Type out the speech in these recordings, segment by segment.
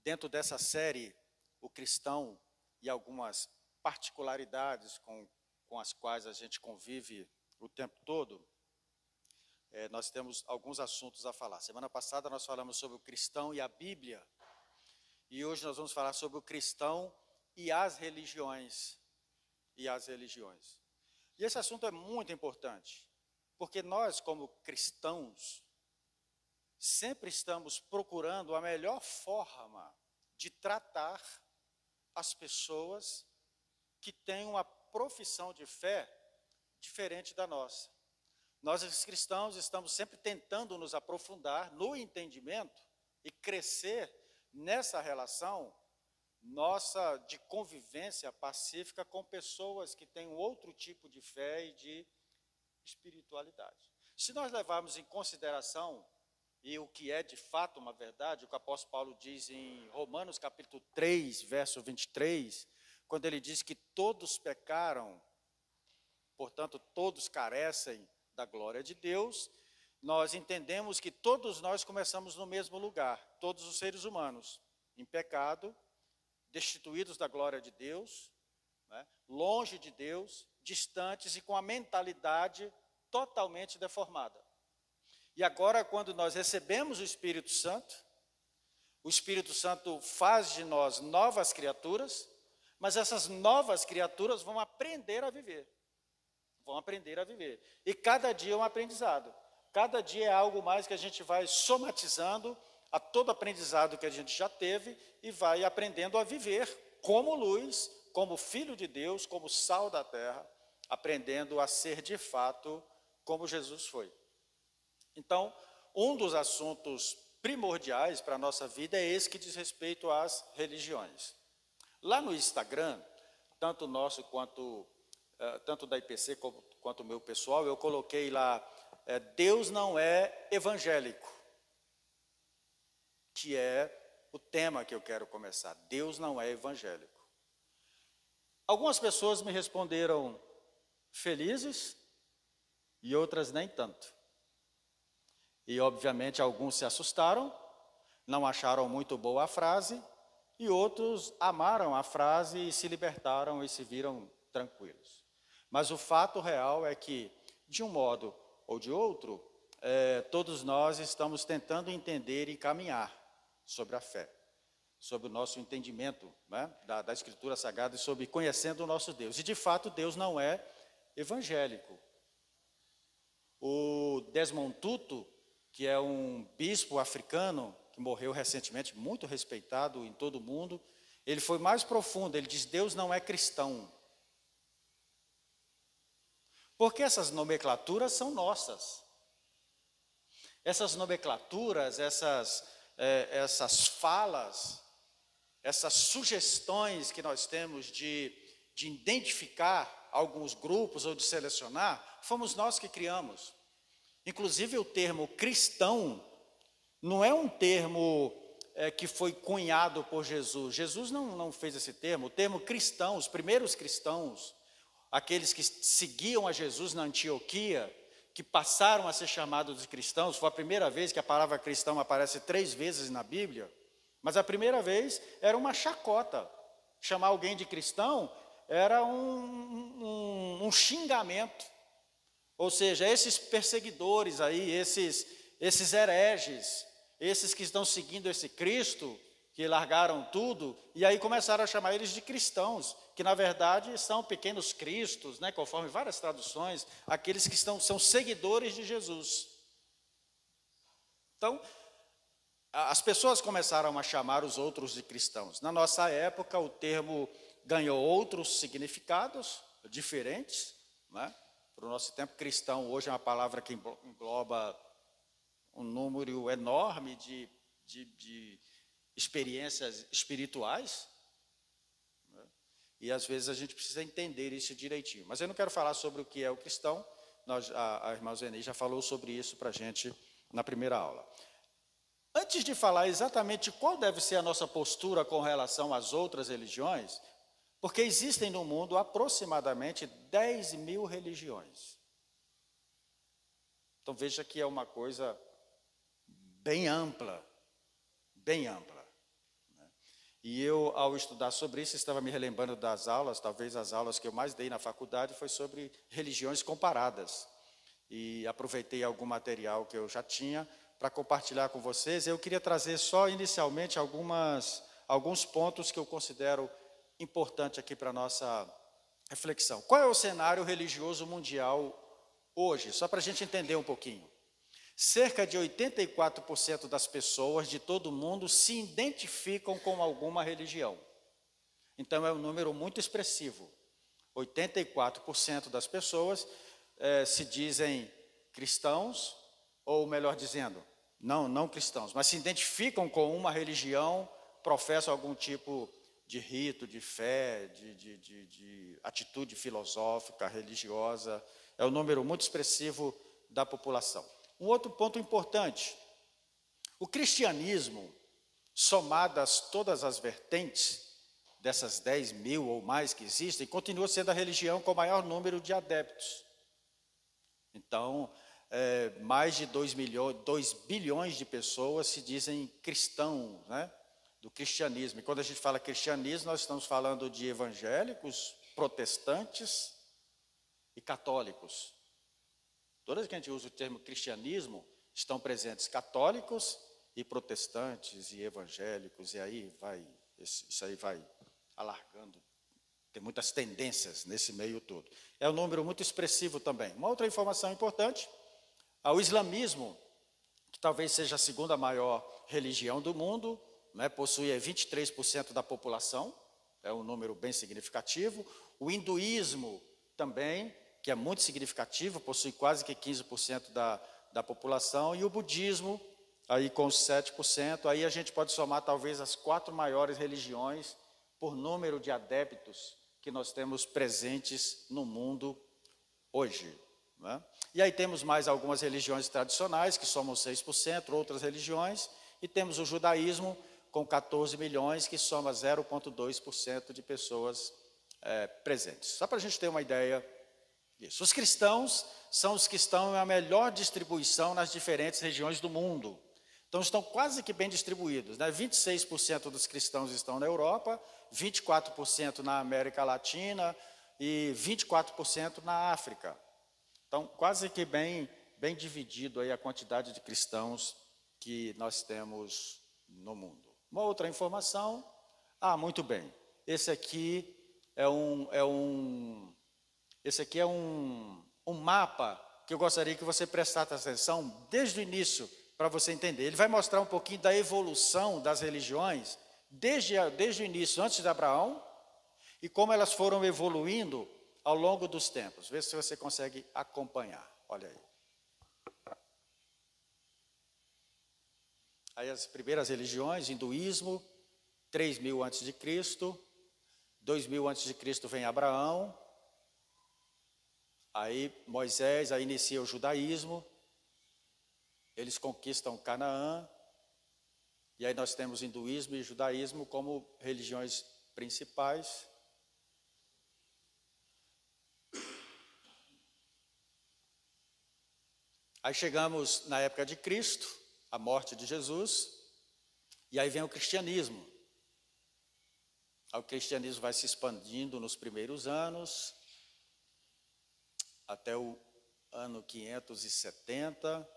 Dentro dessa série, o cristão e algumas particularidades com as quais a gente convive o tempo todo, nós temos alguns assuntos a falar. Semana passada nós falamos sobre o cristão e a Bíblia, e hoje nós vamos falar sobre o cristão e as religiões. E esse assunto é muito importante, porque nós, como cristãos, sempre estamos procurando a melhor forma de tratar as pessoas que têm uma profissão de fé diferente da nossa. Nós, os cristãos, estamos sempre tentando nos aprofundar no entendimento e crescer nessa relação nossa de convivência pacífica com pessoas que têm um outro tipo de fé e de espiritualidade. Se nós levarmos em consideração, e o que é de fato uma verdade, o que o apóstolo Paulo diz em Romanos capítulo 3, verso 23, quando ele diz que todos pecaram, portanto todos carecem da glória de Deus, nós entendemos que todos nós começamos no mesmo lugar, todos os seres humanos, em pecado, destituídos da glória de Deus, né, longe de Deus, distantes e com a mentalidade totalmente deformada. E agora, quando nós recebemos o Espírito Santo faz de nós novas criaturas, mas essas novas criaturas vão aprender a viver. E cada dia é um aprendizado. Cada dia é algo mais que a gente vai somatizando a todo aprendizado que a gente já teve e vai aprendendo a viver como luz, como filho de Deus, como sal da terra, aprendendo a ser de fato como Jesus foi. Então, um dos assuntos primordiais para a nossa vida é esse que diz respeito às religiões. Lá no Instagram, tanto nosso quanto tanto da IPC quanto o meu pessoal, eu coloquei lá, Deus não é evangélico, que é o tema que eu quero começar. Deus não é evangélico. Algumas pessoas me responderam felizes e outras nem tanto. E, obviamente, alguns se assustaram, não acharam muito boa a frase, e outros amaram a frase e se libertaram e se viram tranquilos. Mas o fato real é que, de um modo ou de outro, todos nós estamos tentando entender e caminhar sobre a fé, sobre o nosso entendimento, né, da Escritura Sagrada e sobre conhecendo o nosso Deus. E, de fato, Deus não é evangélico. O Desmond Tutu, que é um bispo africano que morreu recentemente, muito respeitado em todo o mundo, ele foi mais profundo, ele diz, Deus não é cristão. Porque essas nomenclaturas são nossas. Essas nomenclaturas, essas falas, essas sugestões que nós temos de identificar alguns grupos ou de selecionar, fomos nós que criamos. Inclusive o termo cristão não é um termo que foi cunhado por Jesus. Jesus não fez esse termo. O termo cristão, os primeiros cristãos, aqueles que seguiam a Jesus na Antioquia, que passaram a ser chamados de cristãos, foi a primeira vez que a palavra cristão aparece 3 vezes na Bíblia, mas a primeira vez era uma chacota. Chamar alguém de cristão era um xingamento. Ou seja, esses perseguidores aí, esses hereges, esses que estão seguindo esse Cristo, que largaram tudo, e aí começaram a chamar eles de cristãos, que na verdade são pequenos cristos, né, conforme várias traduções, aqueles que são seguidores de Jesus. Então, as pessoas começaram a chamar os outros de cristãos. Na nossa época, o termo ganhou outros significados diferentes, né? Para o nosso tempo, cristão hoje é uma palavra que engloba um número enorme de experiências espirituais, né? E às vezes a gente precisa entender isso direitinho. Mas eu não quero falar sobre o que é o cristão, a irmã Zeni já falou sobre isso para a gente na primeira aula. Antes de falar exatamente qual deve ser a nossa postura com relação às outras religiões, porque existem no mundo aproximadamente 10.000 religiões. Então veja que é uma coisa bem ampla, bem ampla. E eu, ao estudar sobre isso, estava me relembrando das aulas, talvez as aulas que eu mais dei na faculdade foi sobre religiões comparadas. E aproveitei algum material que eu já tinha para compartilhar com vocês. Eu queria trazer só inicialmente alguns pontos que eu considero importante aqui para a nossa reflexão. Qual é o cenário religioso mundial hoje? Só para a gente entender um pouquinho. Cerca de 84% das pessoas de todo o mundo se identificam com alguma religião. Então é um número muito expressivo. 84% das pessoas se dizem cristãos, ou melhor dizendo, não cristãos, mas se identificam com uma religião, professam algum tipo de rito, de fé, de atitude filosófica, religiosa. É um número muito expressivo da população. Um outro ponto importante, o cristianismo, somadas todas as vertentes dessas 10 mil ou mais que existem, continua sendo a religião com o maior número de adeptos. Então, mais de 2 bilhões de pessoas se dizem cristãos, né, do cristianismo. E quando a gente fala cristianismo, nós estamos falando de evangélicos, protestantes e católicos. Toda vez que a gente usa o termo cristianismo, estão presentes católicos e protestantes e evangélicos, e aí isso aí vai alargando. Tem muitas tendências nesse meio todo. É um número muito expressivo também. Uma outra informação importante, o islamismo, que talvez seja a segunda maior religião do mundo, né, possui 23% da população, é um número bem significativo. O hinduísmo também, que é muito significativo, possui quase que 15% da população, e o budismo, aí com os 7%, aí a gente pode somar talvez as 4 maiores religiões por número de adeptos que nós temos presentes no mundo hoje, né? E aí temos mais algumas religiões tradicionais, que somam 6%, outras religiões, e temos o judaísmo, com 14 milhões, que soma 0,2% de pessoas presentes. Só para a gente ter uma ideia disso. Os cristãos são os que estão na melhor distribuição nas diferentes regiões do mundo. Então, estão quase que bem distribuídos, né? 26% dos cristãos estão na Europa, 24% na América Latina e 24% na África. Então, quase que bem dividido aí a quantidade de cristãos que nós temos no mundo. Uma outra informação, muito bem, esse aqui é um mapa que eu gostaria que você prestasse atenção desde o início, para você entender. Ele vai mostrar um pouquinho da evolução das religiões, desde o início, antes de Abraão, e como elas foram evoluindo ao longo dos tempos. Vê se você consegue acompanhar. Olha aí. Aí as primeiras religiões, hinduísmo, 3.000 a.C., 2.000 a.C. vem Abraão, aí Moisés, aí inicia o judaísmo, eles conquistam Canaã, e aí nós temos hinduísmo e judaísmo como religiões principais. Aí chegamos na época de Cristo, a morte de Jesus, e aí vem o cristianismo. O cristianismo vai se expandindo nos primeiros anos, até o ano 570,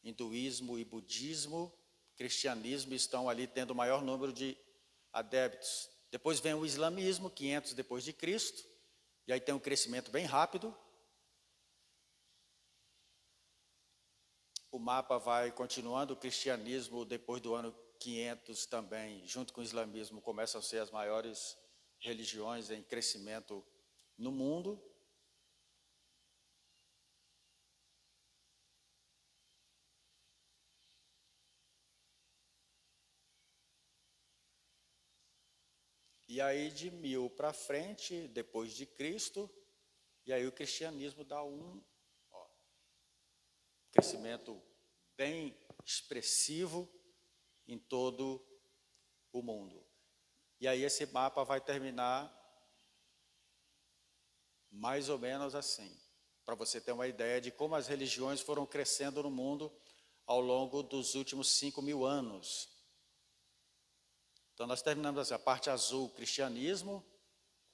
hinduísmo e budismo, cristianismo estão ali tendo o maior número de adeptos. Depois vem o islamismo, 500 depois de Cristo, e aí tem um crescimento bem rápido. O mapa vai continuando, o cristianismo depois do ano 500 também, junto com o islamismo, começam a ser as maiores religiões em crescimento no mundo. E aí de 1000 para frente, depois de Cristo, e aí o cristianismo dá um crescimento bem expressivo em todo o mundo. E aí esse mapa vai terminar mais ou menos assim, para você ter uma ideia de como as religiões foram crescendo no mundo ao longo dos últimos 5.000 anos. Então nós terminamos assim, a parte azul, cristianismo,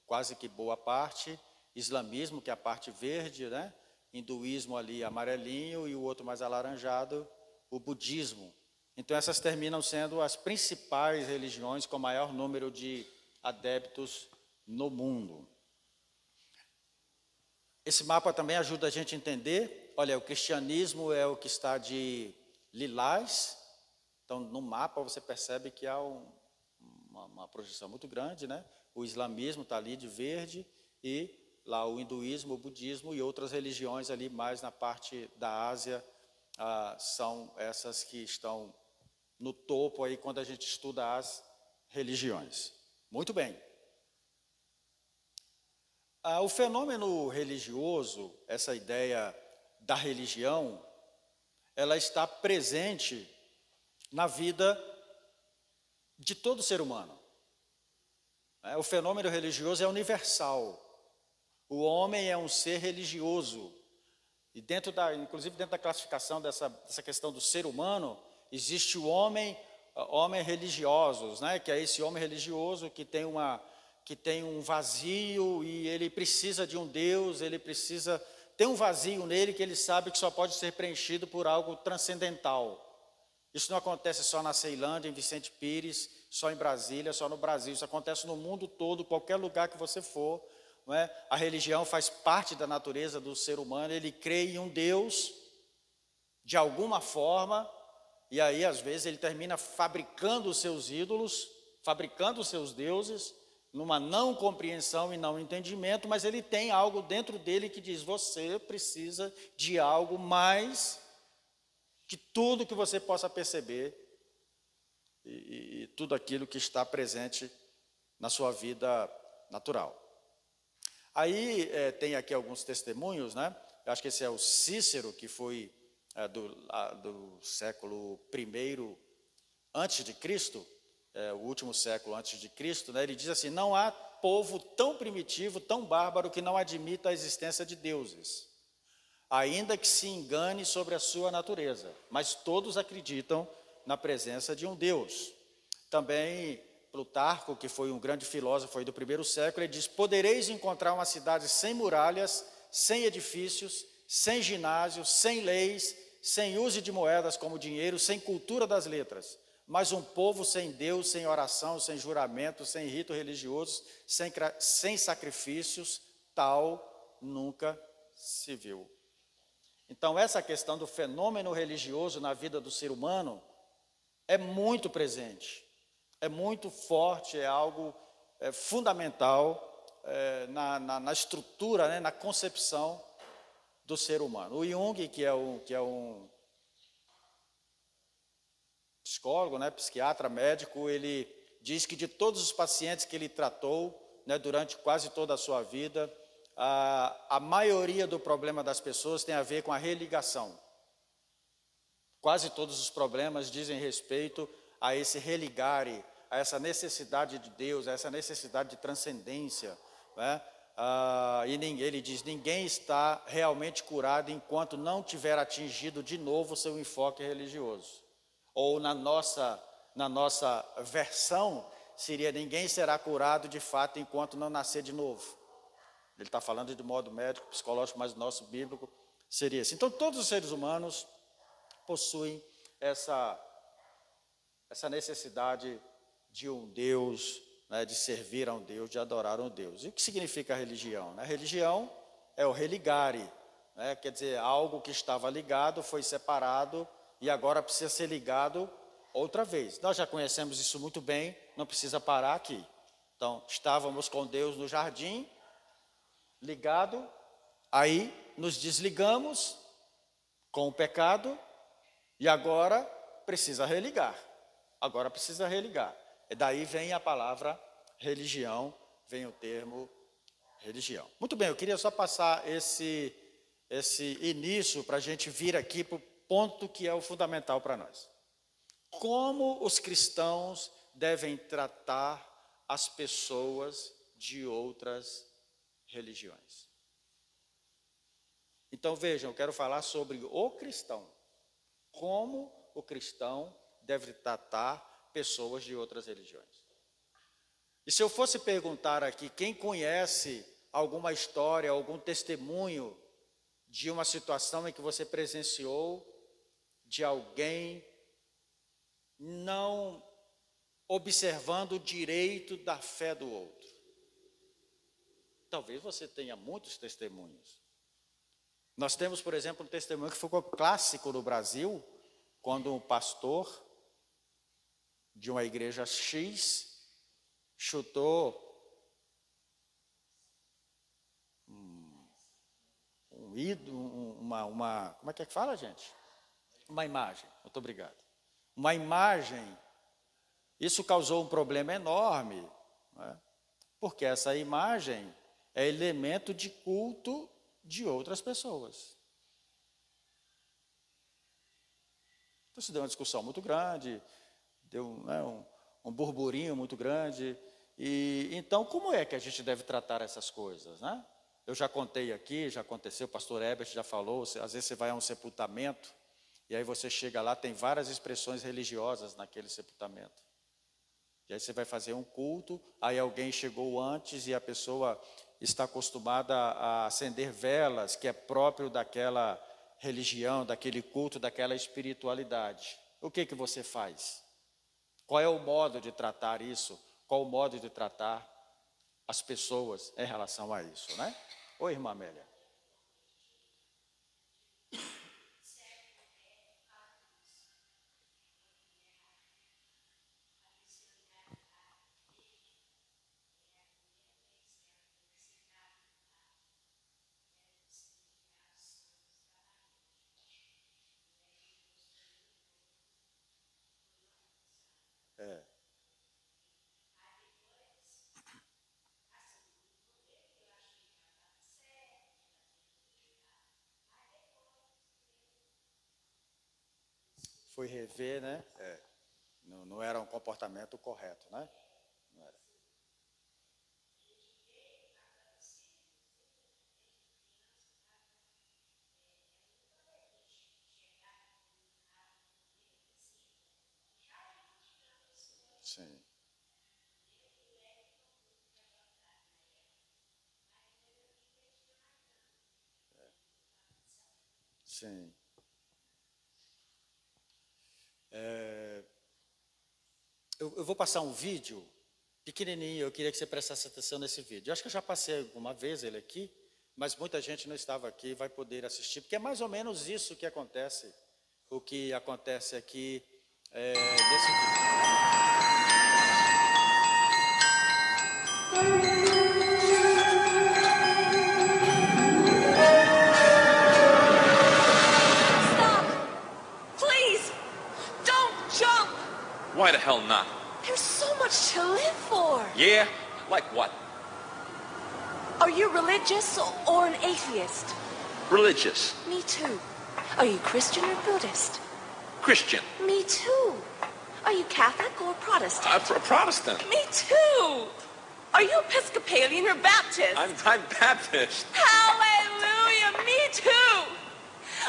quase que boa parte, islamismo, que é a parte verde, né? Hinduísmo ali amarelinho e o outro mais alaranjado, o budismo. Então essas terminam sendo as principais religiões com maior número de adeptos no mundo. Esse mapa também ajuda a gente a entender, olha, o cristianismo é o que está de lilás, então no mapa você percebe que há uma projeção muito grande, né? O islamismo está ali de verde e lá o hinduísmo, o budismo e outras religiões ali mais na parte da Ásia são essas que estão no topo aí quando a gente estuda as religiões. Muito bem. O fenômeno religioso, essa ideia da religião, ela está presente na vida de todo ser humano. O fenômeno religioso é universal. O homem é um ser religioso. E inclusive dentro da classificação dessa questão do ser humano, existe o homem religiosos, né? Que é esse homem religioso que tem um vazio e ele precisa de um Deus, tem um vazio nele que ele sabe que só pode ser preenchido por algo transcendental. Isso não acontece só na Ceilândia, em Vicente Pires, só em Brasília, só no Brasil. Isso acontece no mundo todo, qualquer lugar que você for. Não é? A religião faz parte da natureza do ser humano. Ele crê em um Deus, de alguma forma, e aí às vezes ele termina fabricando os seus ídolos, fabricando os seus deuses, numa não compreensão e não entendimento, mas ele tem algo dentro dele que diz, você precisa de algo mais que tudo que você possa perceber e tudo aquilo que está presente na sua vida natural. Aí tem aqui alguns testemunhos, né? Eu acho que esse é o Cícero, que foi do século I antes de Cristo, o último século antes de Cristo, né? Ele diz assim, não há povo tão primitivo, tão bárbaro, que não admita a existência de deuses, ainda que se engane sobre a sua natureza, mas todos acreditam na presença de um Deus. Também Plutarco, que foi um grande filósofo aí do primeiro século, ele diz, podereis encontrar uma cidade sem muralhas, sem edifícios, sem ginásios, sem leis, sem uso de moedas como dinheiro, sem cultura das letras, mas um povo sem Deus, sem oração, sem juramento, sem rito religioso, sem sacrifícios, tal nunca se viu. Então, essa questão do fenômeno religioso na vida do ser humano é muito presente, é muito forte, é algo fundamental na estrutura, né, na concepção do ser humano. O Jung, que é um psicólogo, né, psiquiatra, médico, ele diz que de todos os pacientes que ele tratou, né, durante quase toda a sua vida, a maioria do problema das pessoas tem a ver com a religação. Quase todos os problemas dizem respeito a esse religare, a essa necessidade de Deus, a essa necessidade de transcendência, né? E ele diz, ninguém está realmente curado enquanto não tiver atingido de novo seu enfoque religioso. Ou na nossa versão, seria, ninguém será curado de fato enquanto não nascer de novo. Ele está falando de modo médico, psicológico, mas o nosso bíblico seria esse. Então, todos os seres humanos possuem essa necessidade de um Deus, né, de servir a um Deus, de adorar a um Deus. E o que significa a religião? A religião é o religare, né, quer dizer, algo que estava ligado, foi separado e agora precisa ser ligado outra vez. Nós já conhecemos isso muito bem, não precisa parar aqui. Então, estávamos com Deus no jardim, ligado, aí nos desligamos com o pecado e agora precisa religar. Agora precisa religar. E daí vem a palavra religião, vem o termo religião. Muito bem, eu queria só passar esse início para a gente vir aqui para o ponto que é o fundamental para nós. Como os cristãos devem tratar as pessoas de outras religiões. Então vejam, eu quero falar sobre o cristão. Como o cristão deve tratar pessoas de outras religiões. E se eu fosse perguntar aqui, quem conhece alguma história, algum testemunho de uma situação em que você presenciou, de alguém não observando o direito da fé do outro? Talvez você tenha muitos testemunhos. Nós temos, por exemplo, um testemunho que ficou clássico no Brasil, quando um pastor de uma igreja X chutou um ídolo, como é que fala, gente? Uma imagem, muito obrigado. Uma imagem, isso causou um problema enorme, né? Porque essa imagem é elemento de culto de outras pessoas. Então se deu uma discussão muito grande, deu, né, um burburinho muito grande. E então, como é que a gente deve tratar essas coisas, né? Eu já contei aqui, já aconteceu, o pastor Herbert já falou, às vezes você vai a um sepultamento, e aí você chega lá, tem várias expressões religiosas naquele sepultamento. E aí você vai fazer um culto, aí alguém chegou antes e a pessoa está acostumada a acender velas, que é próprio daquela religião, daquele culto, daquela espiritualidade. O que você faz? Qual é o modo de tratar isso? Qual o modo de tratar as pessoas em relação a isso, né? Oi, irmã Amélia. Foi rever, né? Não era um comportamento correto, né? Não era. Sim. Sim. Eu vou passar um vídeo pequenininho, eu queria que você prestasse atenção nesse vídeo. Eu acho que eu já passei alguma vez ele aqui, mas muita gente não estava aqui e vai poder assistir, porque é mais ou menos isso que acontece, o que acontece aqui nesse vídeo. Why the hell not? There's so much to live for. Yeah? Like what? Are you religious or an atheist? Religious. Me too. Are you Christian or Buddhist? Christian. Me too. Are you Catholic or Protestant? Protestant. Me too. Are you Episcopalian or Baptist? I'm Baptist. Hallelujah, me too.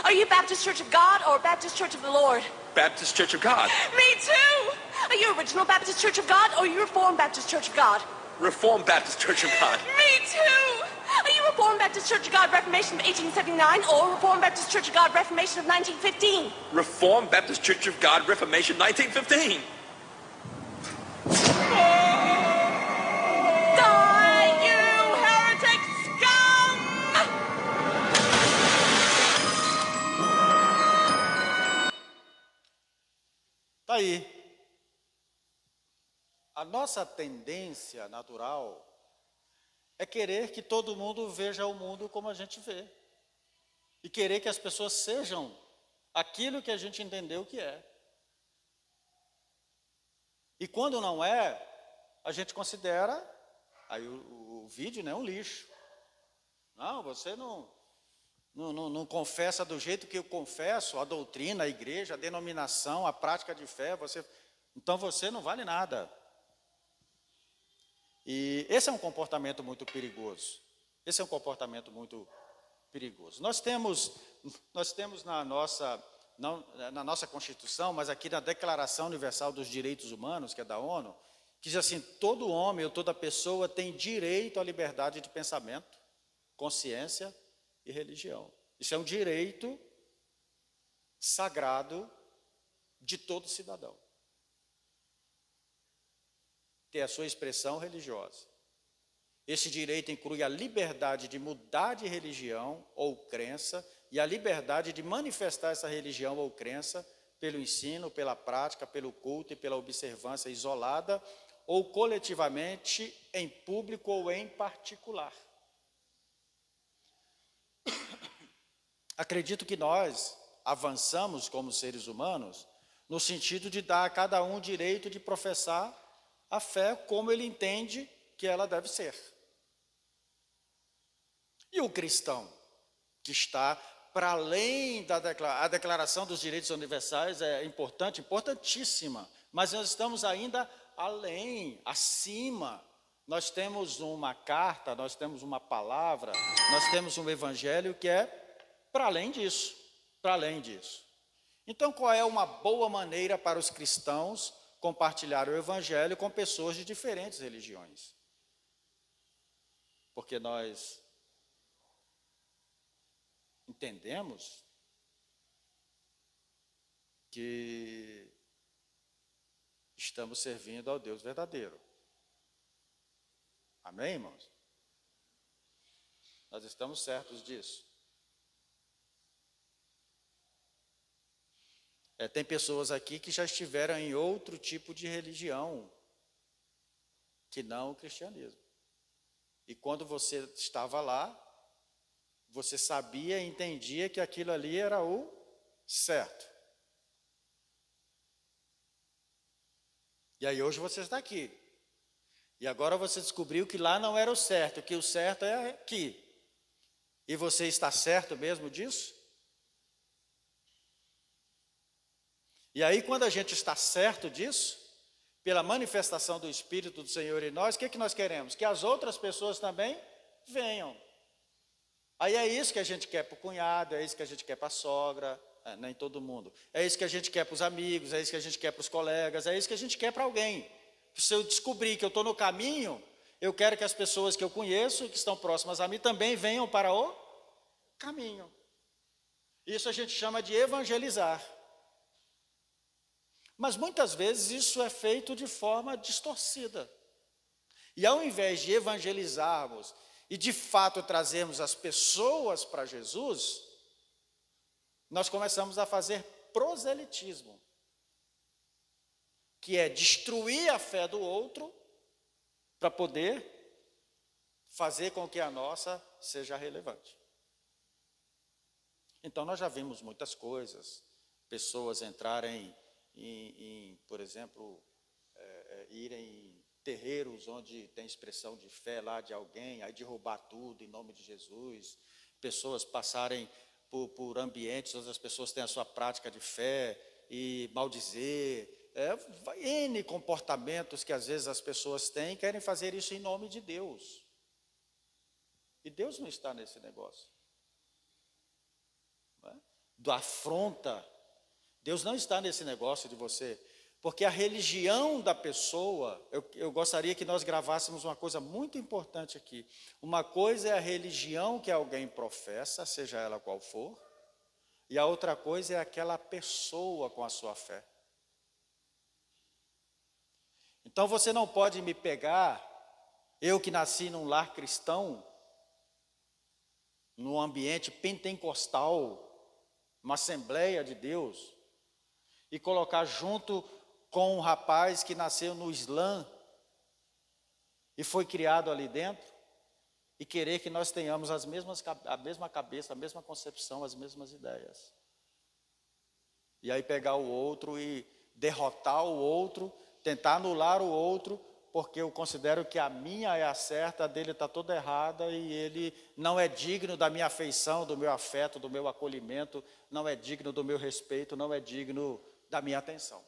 Are you Baptist Church of God or Baptist Church of the Lord? Baptist Church of God. Me too. Are you Original Baptist Church of God or you Reformed Baptist Church of God? Reformed Baptist Church of God. Me too. Are you Reformed Baptist Church of God Reformation of 1879 or Reformed Baptist Church of God Reformation of 1915? Reformed Baptist Church of God Reformation 1915. Die, you heretic scum! Tá aí. A nossa tendência natural é querer que todo mundo veja o mundo como a gente vê. E querer que as pessoas sejam aquilo que a gente entendeu que é. E quando não é, a gente considera, aí o vídeo, né, um lixo. Não, você não confessa do jeito que eu confesso, a doutrina, a igreja, a denominação, a prática de fé, então você não vale nada. E esse é um comportamento muito perigoso. Esse é um comportamento muito perigoso. Nós temos na nossa Constituição, mas aqui na Declaração Universal dos Direitos Humanos, que é da ONU, que diz assim: todo homem ou toda pessoa tem direito à liberdade de pensamento, consciência e religião. Isso é um direito sagrado de todo cidadão. Ter a sua expressão religiosa. Esse direito inclui a liberdade de mudar de religião ou crença e a liberdade de manifestar essa religião ou crença pelo ensino, pela prática, pelo culto e pela observância isolada ou coletivamente, em público ou em particular. Acredito que nós avançamos como seres humanos no sentido de dar a cada um o direito de professar a fé como ele entende que ela deve ser. E o cristão, que está para além da declaração dos direitos universais, é importante, importantíssima, mas nós estamos ainda além, acima. Nós temos uma carta, nós temos uma palavra, nós temos um evangelho que é para além disso, para além disso. Então, qual é uma boa maneira para os cristãos compartilhar o evangelho com pessoas de diferentes religiões? Porque nós entendemos que estamos servindo ao Deus verdadeiro. Amém, irmãos? Nós estamos certos disso. Tem pessoas aqui que já estiveram em outro tipo de religião, que não o cristianismo. E quando você estava lá, você sabia e entendia que aquilo ali era o certo. E aí hoje você está aqui. E agora você descobriu que lá não era o certo, que o certo é aqui. E você está certo mesmo disso? E aí, quando a gente está certo disso, pela manifestação do Espírito do Senhor em nós, o que nós queremos? Que as outras pessoas também venham. Aí é isso que a gente quer para o cunhado, é isso que a gente quer para a sogra, nem todo mundo. É isso que a gente quer para os amigos, é isso que a gente quer para os colegas, é isso que a gente quer para alguém. Se eu descobrir que eu estou no caminho, eu quero que as pessoas que eu conheço, que estão próximas a mim, também venham para o caminho. Isso a gente chama de evangelizar. Mas muitas vezes isso é feito de forma distorcida. E ao invés de evangelizarmos e de fato trazermos as pessoas para Jesus, nós começamos a fazer proselitismo, que é destruir a fé do outro para poder fazer com que a nossa seja relevante. Então nós já vimos muitas coisas, pessoas entrarem por exemplo, irem em terreiros onde tem expressão de fé lá de alguém, aí derrubar tudo em nome de Jesus, pessoas passarem por ambientes onde as pessoas têm a sua prática de fé e maldizer, N comportamentos que às vezes as pessoas têm e querem fazer isso em nome de Deus. E Deus não está nesse negócio. Não é? Do afronta. Deus não está nesse negócio de você, porque a religião da pessoa, eu gostaria que nós gravássemos uma coisa muito importante aqui. Uma coisa é a religião que alguém professa, seja ela qual for, e a outra coisa é aquela pessoa com a sua fé. Então você não pode me pegar, eu que nasci num lar cristão, num ambiente pentecostal, uma Assembleia de Deus, e colocar junto com um rapaz que nasceu no Islã e foi criado ali dentro, e querer que nós tenhamos a mesma cabeça, a mesma concepção, as mesmas ideias. E aí pegar o outro e derrotar o outro, tentar anular o outro, porque eu considero que a minha é a certa, a dele está toda errada e ele não é digno da minha afeição, do meu afeto, do meu acolhimento, não é digno do meu respeito, não é digno da minha atenção.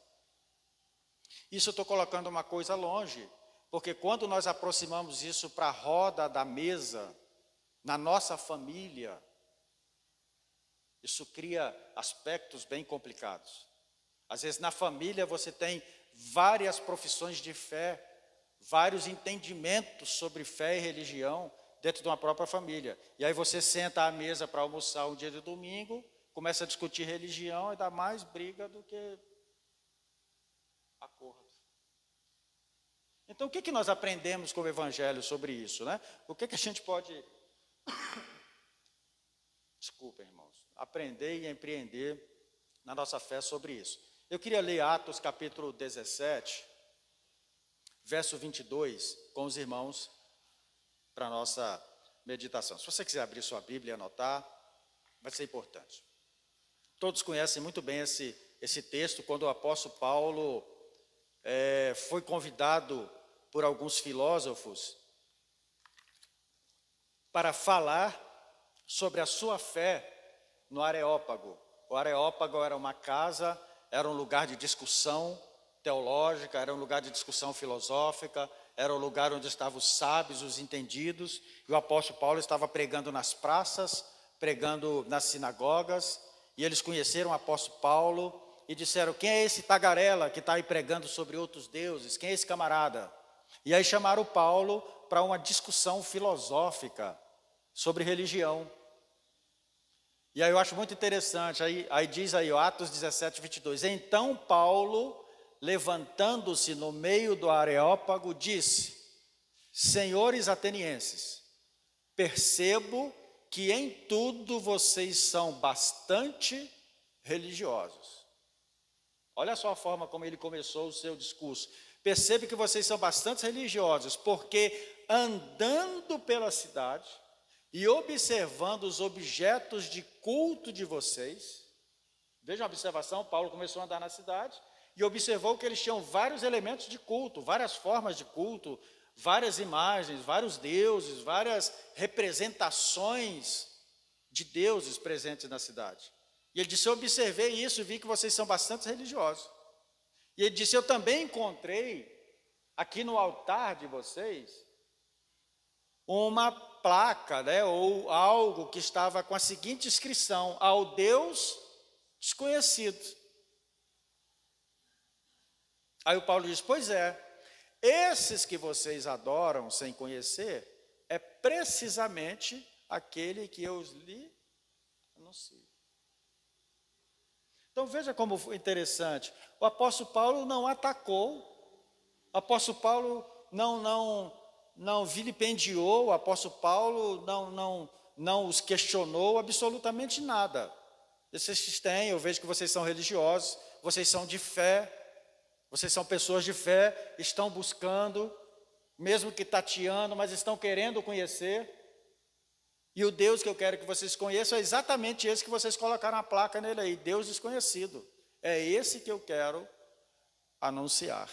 Isso eu estou colocando uma coisa longe, porque quando nós aproximamos isso para a roda da mesa, na nossa família, isso cria aspectos bem complicados. Às vezes na família você tem várias profissões de fé vários entendimentos sobre fé e religião dentro de uma própria família. E aí você senta à mesa para almoçar um dia de domingo, começa a discutir religião e dá mais briga do que acordo. Então, o que nós aprendemos com o Evangelho sobre isso, né? O que a gente pode, desculpem, irmãos, aprender e empreender na nossa fé sobre isso? Eu queria ler Atos capítulo 17, verso 22, com os irmãos, para a nossa meditação. Se você quiser abrir sua Bíblia e anotar, vai ser importante. Todos conhecem muito bem esse texto, quando o apóstolo Paulo foi convidado por alguns filósofos para falar sobre a sua fé no Areópago. O Areópago era uma casa, era um lugar de discussão teológica, era um lugar de discussão filosófica, era o lugar onde estavam os sábios, os entendidos, e o apóstolo Paulo estava pregando nas praças, pregando nas sinagogas, e eles conheceram o apóstolo Paulo e disseram: quem é esse tagarela que está aí pregando sobre outros deuses? Quem é esse camarada? E aí chamaram Paulo para uma discussão filosófica sobre religião. E aí eu acho muito interessante, aí diz aí, Atos 17, 22, então Paulo, levantando-se no meio do Areópago, disse: senhores atenienses, percebo que em tudo vocês são bastante religiosos. Olha só a forma como ele começou o seu discurso. Percebo que vocês são bastante religiosos, porque andando pela cidade e observando os objetos de culto de vocês, veja a observação, Paulo começou a andar na cidade e observou que eles tinham vários elementos de culto, várias formas de culto, várias imagens, vários deuses, várias representações de deuses presentes na cidade. E ele disse: eu observei isso e vi que vocês são bastante religiosos. E ele disse: eu também encontrei aqui no altar de vocês uma placa, né, ou algo que estava com a seguinte inscrição: ao Deus desconhecido. Aí o Paulo diz: pois é, esses que vocês adoram sem conhecer é precisamente aquele que eu lhe anuncio. Então veja como foi interessante. O apóstolo Paulo não atacou, o apóstolo Paulo não vilipendiou, o apóstolo Paulo não os questionou absolutamente nada. Vocês têm, eu vejo que vocês são religiosos, vocês são de fé, vocês são pessoas de fé, estão buscando, mesmo que tateando, mas estão querendo conhecer. E o Deus que eu quero que vocês conheçam é exatamente esse que vocês colocaram a placa nele aí, Deus desconhecido. É esse que eu quero anunciar.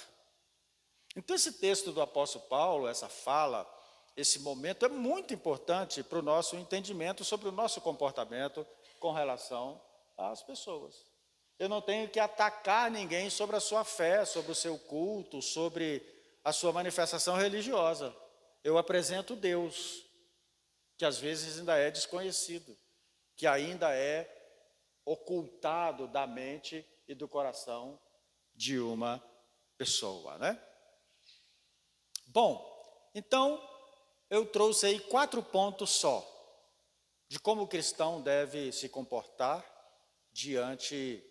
Então esse texto do apóstolo Paulo, essa fala, esse momento é muito importante para o nosso entendimento sobre o nosso comportamento com relação às pessoas. Eu não tenho que atacar ninguém sobre a sua fé, sobre o seu culto, sobre a sua manifestação religiosa. Eu apresento Deus, que às vezes ainda é desconhecido, que ainda é ocultado da mente e do coração de uma pessoa, né? Bom, então eu trouxe aí 4 pontos só de como o cristão deve se comportar diante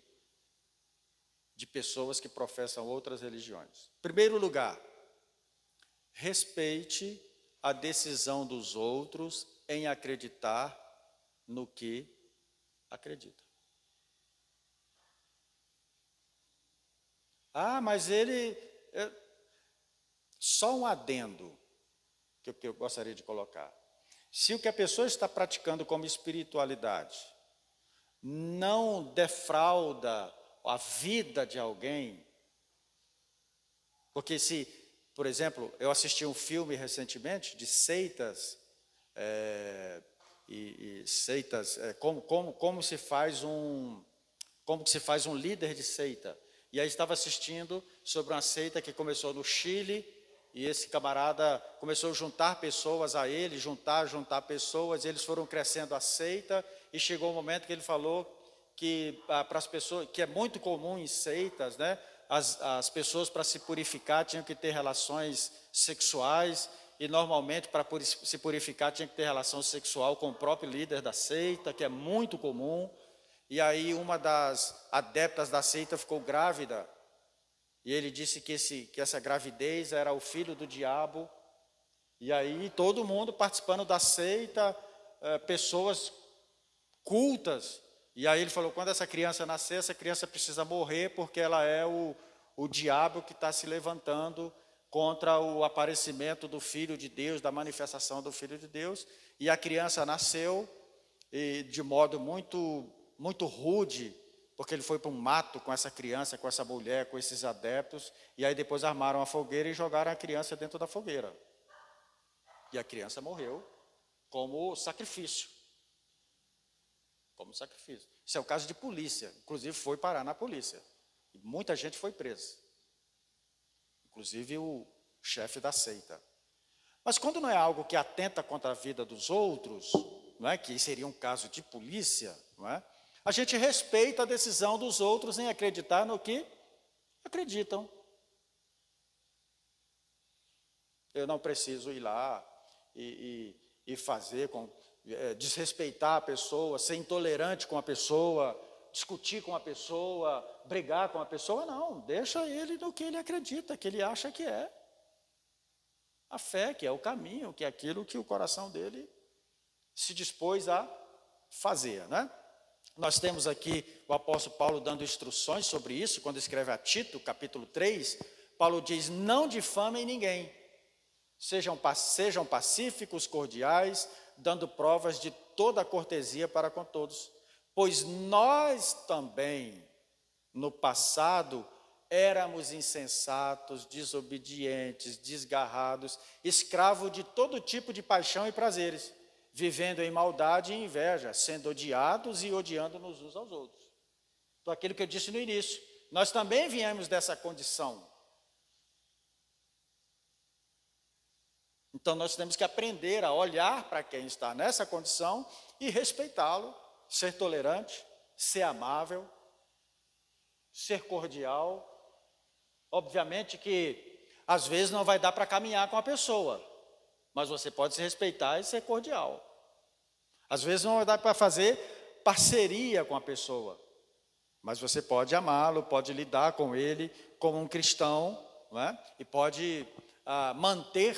de pessoas que professam outras religiões. Em primeiro lugar, respeite a decisão dos outros em acreditar no que acredita. Ah, mas só um adendo que eu gostaria de colocar. Se o que a pessoa está praticando como espiritualidade não defrauda a vida de alguém, porque se, por exemplo, eu assisti um filme recentemente de seitas, seitas, como se faz um líder de seita. E aí estava assistindo sobre uma seita que começou no Chile, e esse camarada começou a juntar pessoas a ele, juntar pessoas, e eles foram crescendo a seita, e chegou um momento que ele falou que para as pessoas, que é muito comum em seitas, né, as pessoas, para se purificar, tinham que ter relações sexuais, e normalmente, para se purificar, tinha que ter relação sexual com o próprio líder da seita, que é muito comum. E aí uma das adeptas da seita ficou grávida, e ele disse que essa gravidez era o filho do diabo. E aí todo mundo participando da seita, pessoas cultas. E aí ele falou, quando essa criança nascer, essa criança precisa morrer, porque ela é o diabo que está se levantando contra o aparecimento do Filho de Deus, da manifestação do Filho de Deus. E a criança nasceu e de modo muito, muito rude, porque ele foi para um mato com essa criança, com essa mulher, com esses adeptos, e aí depois armaram a fogueira e jogaram a criança dentro da fogueira. E a criança morreu como sacrifício. Como sacrifício. Isso é o caso de polícia, inclusive foi parar na polícia. E muita gente foi presa. Inclusive o chefe da seita. Mas quando não é algo que atenta contra a vida dos outros, não é, que seria um caso de polícia, não é? A gente respeita a decisão dos outros em acreditar no que acreditam. Eu não preciso ir lá e fazer, desrespeitar a pessoa, ser intolerante com a pessoa, discutir com a pessoa, brigar com a pessoa, não. Deixa ele no que ele acredita, que ele acha que é. A fé, que é o caminho, que é aquilo que o coração dele se dispôs a fazer, né? Nós temos aqui o apóstolo Paulo dando instruções sobre isso, quando escreve a Tito, capítulo 3, Paulo diz, não difamem ninguém, sejam pacíficos, cordiais, dando provas de toda a cortesia para com todos, pois nós também, no passado, éramos insensatos, desobedientes, desgarrados, escravos de todo tipo de paixão e prazeres, vivendo em maldade e inveja, sendo odiados e odiando-nos uns aos outros. Então, aquilo que eu disse no início, nós também viemos dessa condição. Então, nós temos que aprender a olhar para quem está nessa condição e respeitá-lo, ser tolerante, ser amável, ser cordial. Obviamente que, às vezes, não vai dar para caminhar com a pessoa, mas você pode se respeitar e ser cordial. Às vezes não vai dar para fazer parceria com a pessoa, mas você pode amá-lo, pode lidar com ele como um cristão, não é? E pode manter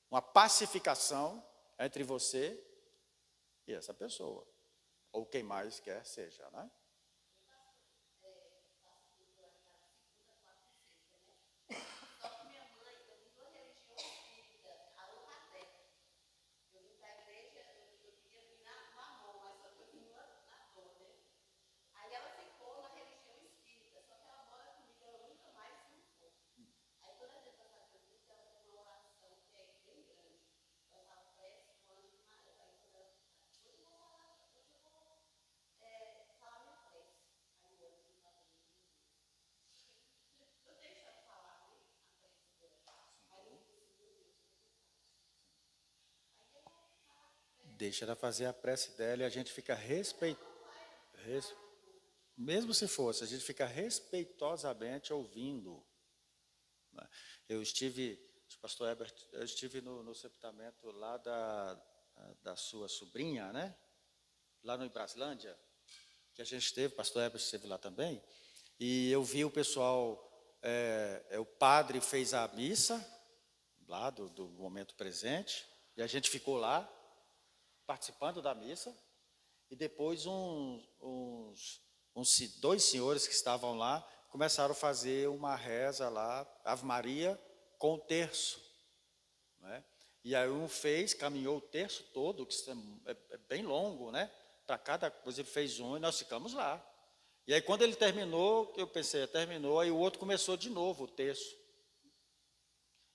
uma pacificação entre você e essa pessoa, ou quem mais quer seja, né? Deixa ela fazer a prece dela e a gente fica mesmo se fosse, a gente fica respeitosamente ouvindo. Eu estive, pastor Herbert, eu estive no sepultamento lá da sua sobrinha, né? Lá no Ibraslândia, que a gente esteve, pastor Herbert esteve lá também, e eu vi o pessoal, o padre fez a missa, lá do momento presente, e a gente ficou lá, participando da missa, e depois dois senhores que estavam lá começaram a fazer uma reza lá, Ave Maria, com o terço, né? E aí caminhou o terço todo, que é bem longo, né? Para cada coisa ele fez e nós ficamos lá. E aí quando ele terminou, eu pensei, terminou, aí o outro começou de novo o terço.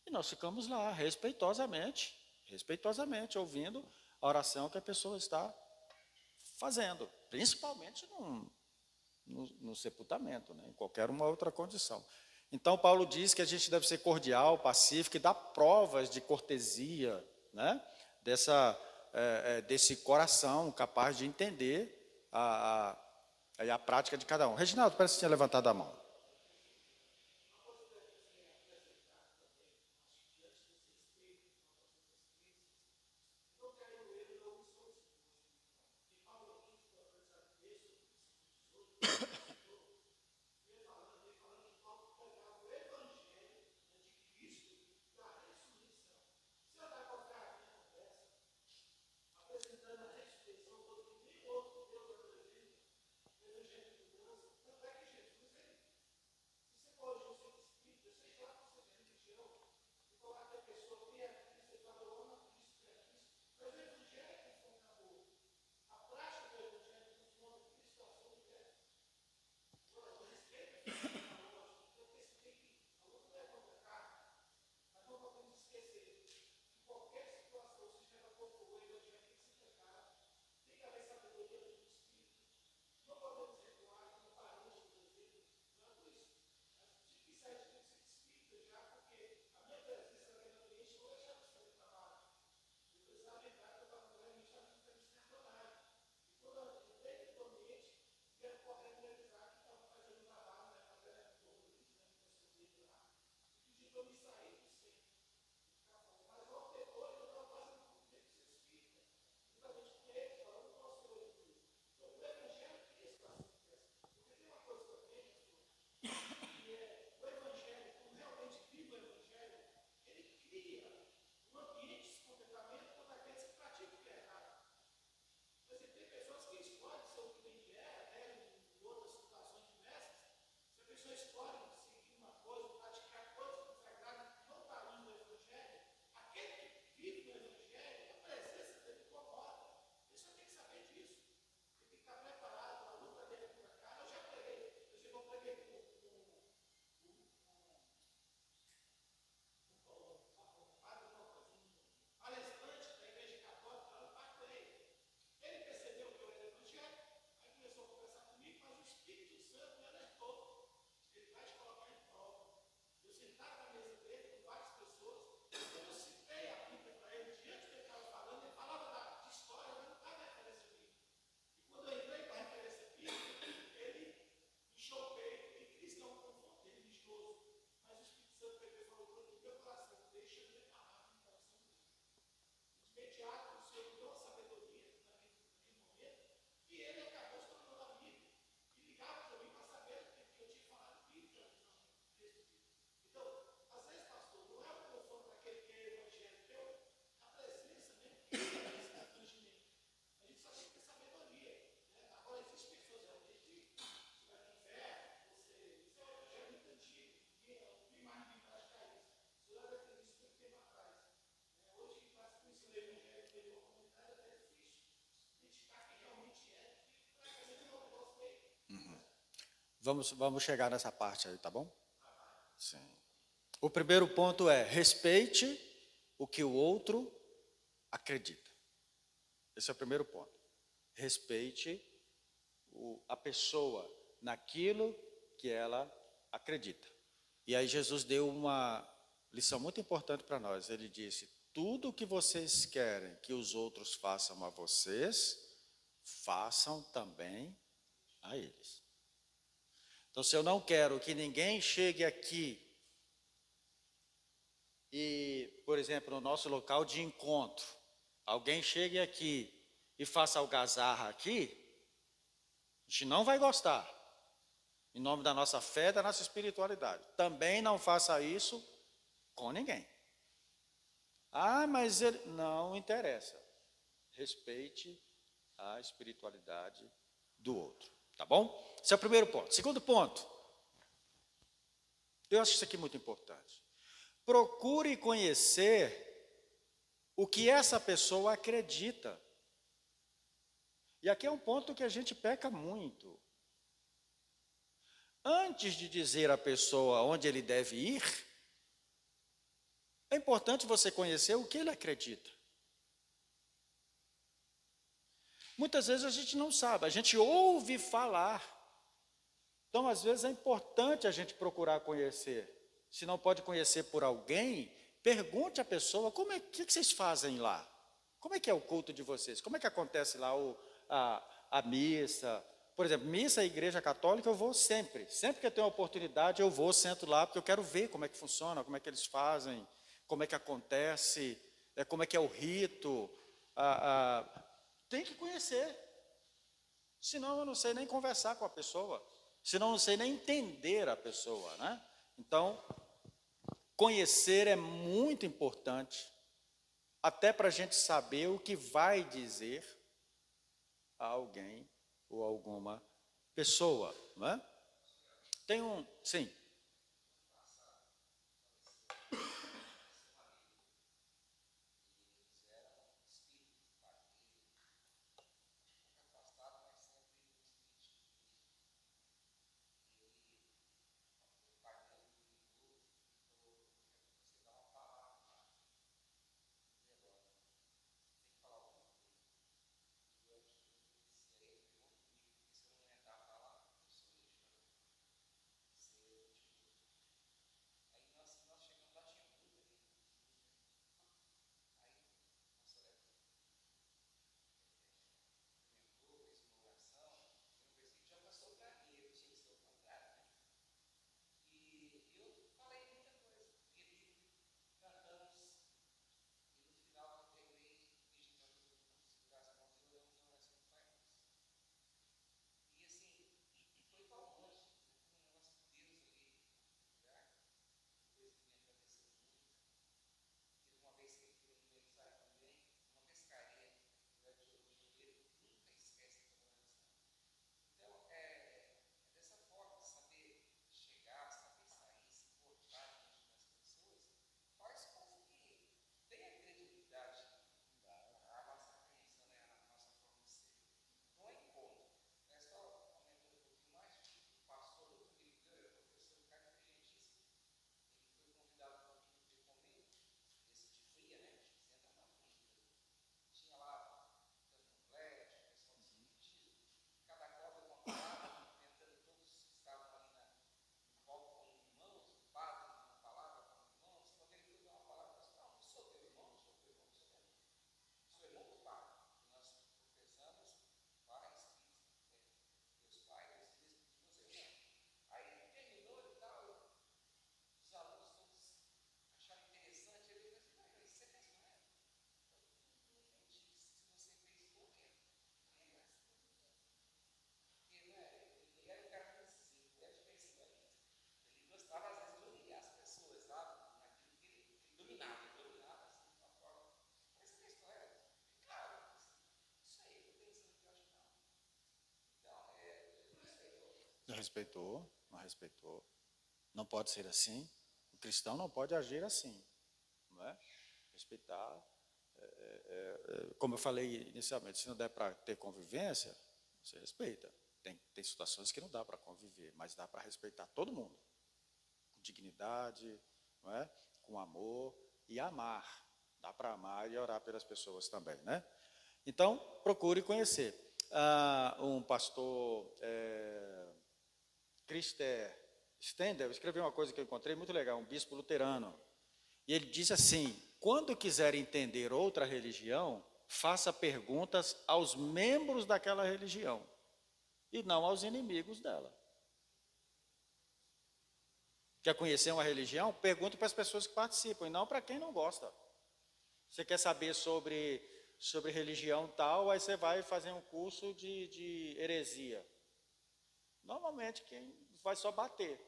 E nós ficamos lá, respeitosamente, ouvindo a oração que a pessoa está fazendo, principalmente no sepultamento, né? Em qualquer uma outra condição. Então, Paulo diz que a gente deve ser cordial, pacífico e dar provas de cortesia, né? Desse coração capaz de entender a prática de cada um. Reginaldo, parece que tinha levantado a mão. Vamos chegar nessa parte aí, tá bom? Sim. O primeiro ponto é: respeite o que o outro acredita. Esse é o primeiro ponto. Respeite a pessoa naquilo que ela acredita. E aí Jesus deu uma lição muito importante para nós. Ele disse: tudo o que vocês querem que os outros façam a vocês, façam também a eles. Então, se eu não quero que ninguém chegue aqui e, por exemplo, no nosso local de encontro, alguém chegue aqui e faça algazarra aqui, a gente não vai gostar. Em nome da nossa fé, da nossa espiritualidade. Também não faça isso com ninguém. Ah, mas ele... Não interessa. Respeite a espiritualidade do outro. Tá bom? Esse é o primeiro ponto. Segundo ponto. Eu acho isso aqui muito importante. Procure conhecer o que essa pessoa acredita. E aqui é um ponto que a gente peca muito. Antes de dizer à pessoa onde ele deve ir, é importante você conhecer o que ele acredita. Muitas vezes a gente não sabe, a gente ouve falar. Então, às vezes, é importante a gente procurar conhecer. Se não pode conhecer por alguém, pergunte à pessoa: o que vocês fazem lá? Como é que é o culto de vocês? Como é que acontece lá a missa? Por exemplo, missa e igreja católica eu vou sempre. Sempre que eu tenho a oportunidade eu vou, sento lá, porque eu quero ver como é que funciona, como é que eles fazem, como é que acontece, como é que é o rito. Tem que conhecer. Senão eu não sei nem conversar com a pessoa. Senão eu não sei nem entender a pessoa, né? Então, conhecer é muito importante, até para a gente saber o que vai dizer a alguém ou alguma pessoa, não é? Sim. Não respeitou, não respeitou. Não pode ser assim. O cristão não pode agir assim, não é? Respeitar. Como eu falei inicialmente, se não der para ter convivência, você respeita. Tem situações que não dá para conviver, mas dá para respeitar todo mundo, com dignidade, não é? Com amor e amar. Dá para amar e orar pelas pessoas também, né? Então, procure conhecer. Um pastor, Christer Stendel, escreveu uma coisa que eu encontrei muito legal, um bispo luterano. E ele diz assim: quando quiser entender outra religião, faça perguntas aos membros daquela religião e não aos inimigos dela. Quer conhecer uma religião? Pergunte para as pessoas que participam e não para quem não gosta. Você quer saber sobre religião tal, aí você vai fazer um curso de heresia. Normalmente quem vai só bater.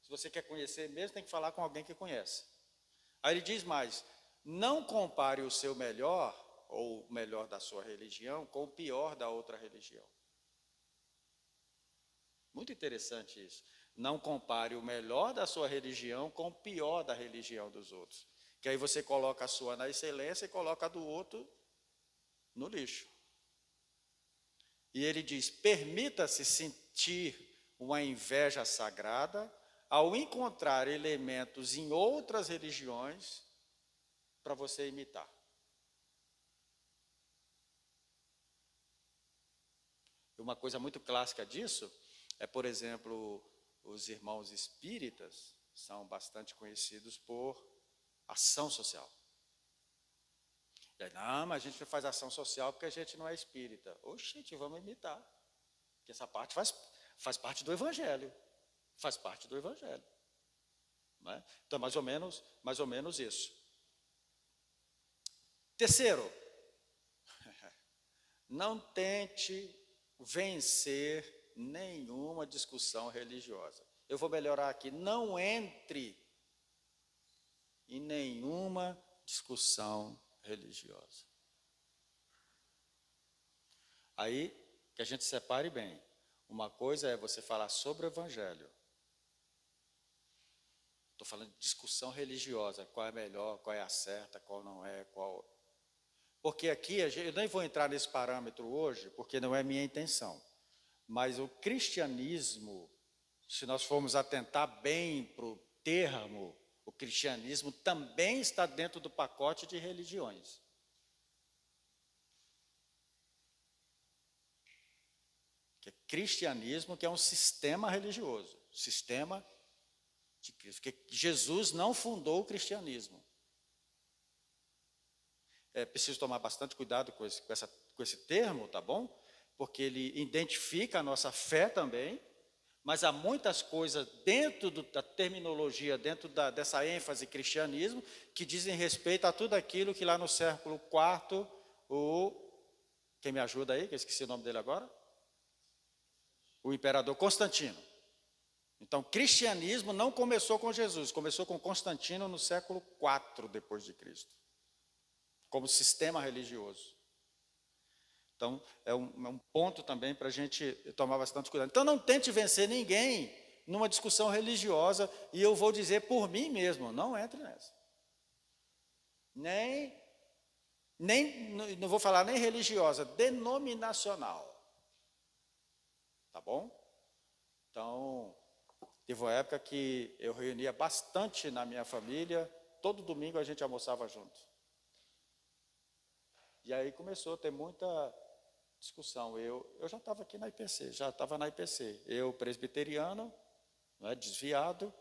Se você quer conhecer mesmo, tem que falar com alguém que conhece. Aí ele diz mais: não compare o seu melhor, ou o melhor da sua religião, com o pior da outra religião. Muito interessante isso. Não compare o melhor da sua religião com o pior da religião dos outros. Que aí você coloca a sua na excelência e coloca a do outro no lixo. E ele diz: permita-se sentir uma inveja sagrada ao encontrar elementos em outras religiões para você imitar. Uma coisa muito clássica disso é, por exemplo, os irmãos espíritas são bastante conhecidos por ação social. E aí, não, mas a gente não faz ação social porque a gente não é espírita. Oxente, vamos imitar. Porque essa parte faz parte do Evangelho. Faz parte do Evangelho. Não é? Então, mais ou menos isso. Terceiro, não tente vencer nenhuma discussão religiosa. Eu vou melhorar aqui. Não entre em nenhuma discussão religiosa. Aí, que a gente separe bem. Uma coisa é você falar sobre o Evangelho. Estou falando de discussão religiosa. Qual é melhor, qual é a certa, qual não é, qual... Porque aqui, eu nem vou entrar nesse parâmetro hoje, porque não é minha intenção. Mas o cristianismo, se nós formos atentar bem para o termo, o cristianismo também está dentro do pacote de religiões. Que é cristianismo, que é um sistema religioso, sistema de Cristo. Porque Jesus não fundou o cristianismo. É preciso tomar bastante cuidado com esse termo, tá bom? Porque ele identifica a nossa fé também, mas há muitas coisas dentro da terminologia, dentro dessa ênfase cristianismo, que dizem respeito a tudo aquilo que lá no século IV, quem me ajuda aí, que eu esqueci o nome dele agora? O imperador Constantino. Então, cristianismo não começou com Jesus, começou com Constantino no século IV depois de Cristo, como sistema religioso. Então, é um ponto também para a gente tomar bastante cuidado. Então, não tente vencer ninguém numa discussão religiosa, e eu vou dizer por mim mesmo, não entre nessa. Não vou falar nem religiosa, denominacional. Tá bom? Então, teve uma época que eu reunia bastante na minha família, todo domingo a gente almoçava junto. E aí começou a ter muita discussão. Eu já estava aqui na IPC, Eu, presbiteriano, não é, desviado,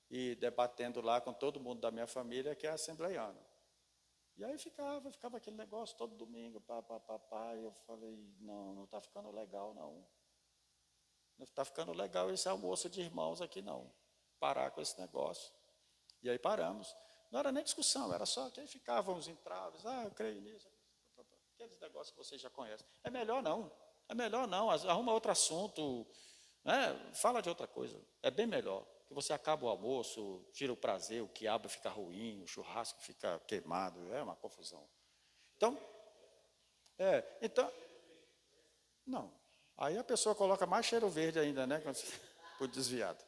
e debatendo lá com todo mundo da minha família, que é assembleiano. E aí ficava aquele negócio todo domingo, e eu falei, não está ficando legal, não. Não está ficando legal esse almoço de irmãos aqui, não. Parar com esse negócio. E aí paramos. Não era nem discussão, era só que aí ficavam os entraves. Eu creio nisso. Aqueles negócios que vocês já conhecem. É melhor não. Arruma outro assunto. Né? Fala de outra coisa. É bem melhor. Que você acaba o almoço, tira o prazer, o quiabo fica ruim, o churrasco fica queimado. É uma confusão. Então, não. Aí a pessoa coloca mais cheiro verde ainda, né? Por desviado.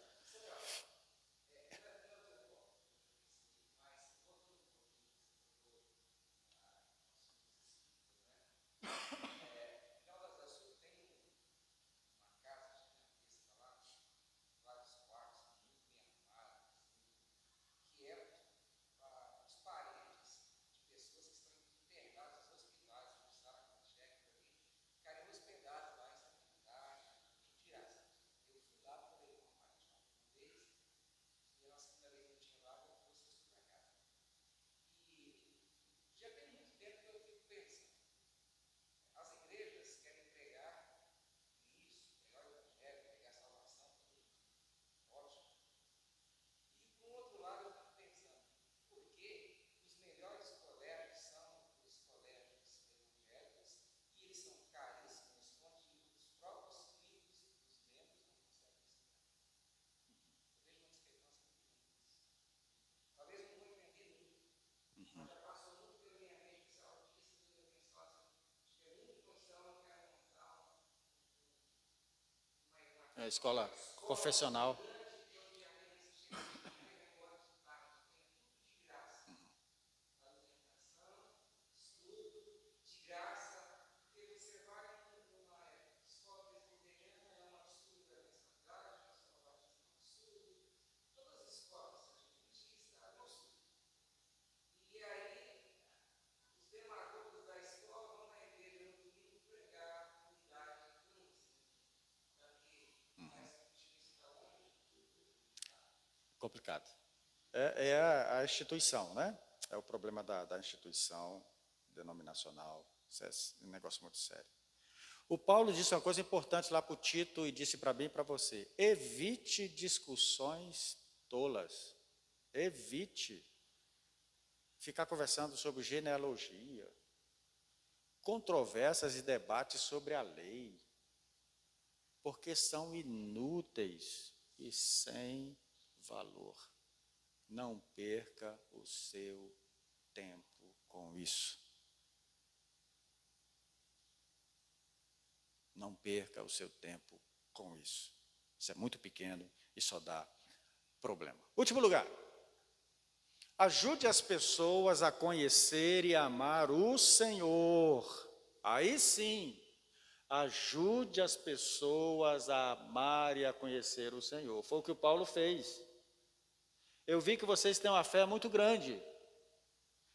escola confessional. Complicado. É a instituição, né? É o problema da instituição denominacional. Isso é um negócio muito sério. O Paulo disse uma coisa importante lá para o Tito e disse para mim e para você. Evite discussões tolas. Evite ficar conversando sobre genealogia, controvérsias e debates sobre a lei, porque são inúteis e sem valor. Não perca o seu tempo com isso. Não perca o seu tempo com isso. Isso é muito pequeno e só dá problema. Último lugar. Ajude as pessoas a conhecer e amar o Senhor. Aí sim, ajude as pessoas a amar e a conhecer o Senhor. Foi o que o Paulo fez. Eu vi que vocês têm uma fé muito grande.